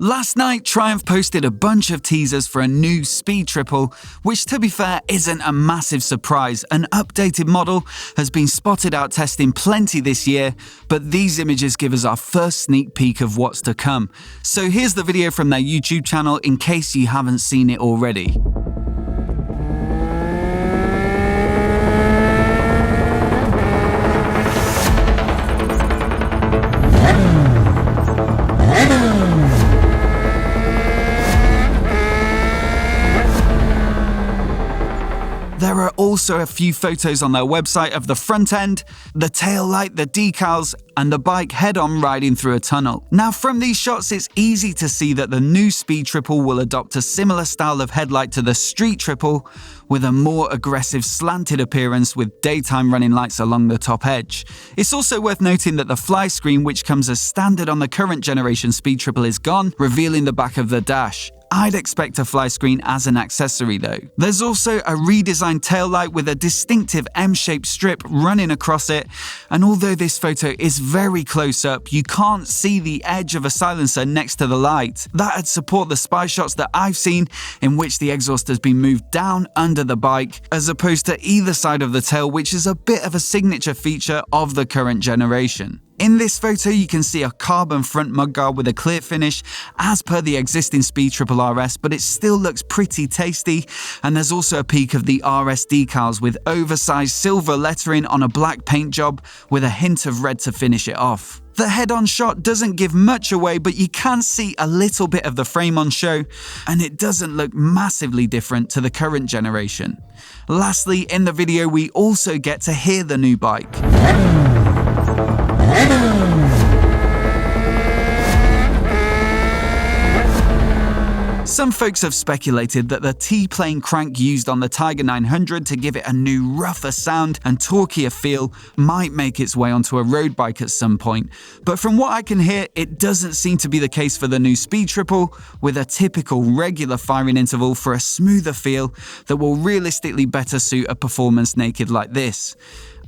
Last night, Triumph posted a bunch of teasers for a new Speed Triple, which to be fair isn't a massive surprise. An updated model has been spotted out testing plenty this year, but these images give us our first sneak peek of what's to come. So here's the video from their YouTube channel in case you haven't seen it already. There are also a few photos on their website of the front end, the tail light, the decals, and the bike head-on riding through a tunnel. Now from these shots, it's easy to see that the new Speed Triple will adopt a similar style of headlight to the Street Triple, with a more aggressive slanted appearance with daytime running lights along the top edge. It's also worth noting that the fly screen, which comes as standard on the current generation Speed Triple, is gone, revealing the back of the dash. I'd expect a fly screen as an accessory though. There's also a redesigned taillight with a distinctive M-shaped strip running across it, and although this photo is very close up, you can't see the edge of a silencer next to the light. That'd support the spy shots that I've seen in which the exhaust has been moved down under the bike as opposed to either side of the tail, which is a bit of a signature feature of the current generation. In this photo, you can see a carbon front mudguard with a clear finish as per the existing Speed Triple RS, but it still looks pretty tasty. And there's also a peek of the RS decals with oversized silver lettering on a black paint job with a hint of red to finish it off. The head-on shot doesn't give much away, but you can see a little bit of the frame on show, and it doesn't look massively different to the current generation. Lastly, in the video, we also get to hear the new bike. Some folks have speculated that the T-plane crank used on the Tiger 900 to give it a new rougher sound and torquier feel might make its way onto a road bike at some point, but from what I can hear, it doesn't seem to be the case for the new Speed Triple, with a typical regular firing interval for a smoother feel that will realistically better suit a performance naked like this.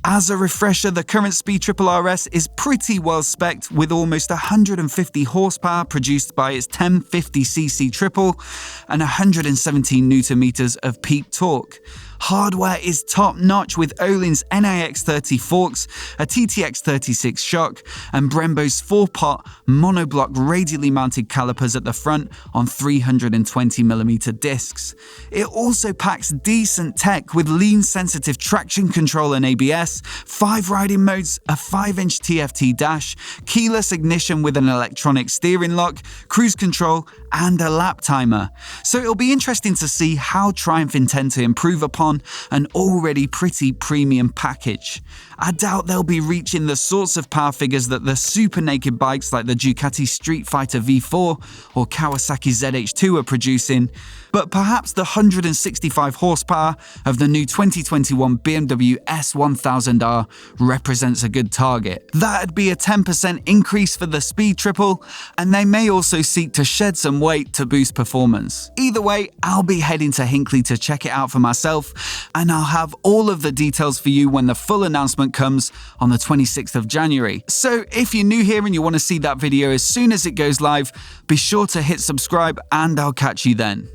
As a refresher, the current Speed Triple RS is pretty well spec'd with almost 150 horsepower produced by its 1050cc triple and 117 Nm of peak torque. Hardware is top-notch with Öhlins NAX30 forks, a TTX36 shock, and Brembo's 4-pot monoblock radially mounted calipers at the front on 320mm discs. It also packs decent tech with lean-sensitive traction control and ABS, 5 riding modes, a 5-inch TFT dash, keyless ignition with an electronic steering lock, cruise control, and a lap timer. So it'll be interesting to see how Triumph intend to improve upon an already pretty premium package. I doubt they'll be reaching the sorts of power figures that the super naked bikes like the Ducati Street Fighter V4 or Kawasaki ZH2 are producing, but perhaps the 165 horsepower of the new 2021 BMW S1000R represents a good target. That'd be a 10% increase for the Speed Triple, and they may also seek to shed some weight to boost performance. Either way, I'll be heading to Hinckley to check it out for myself, and I'll have all of the details for you when the full announcement comes on the 26th of January. So if you're new here and you want to see that video as soon as it goes live, be sure to hit subscribe and I'll catch you then.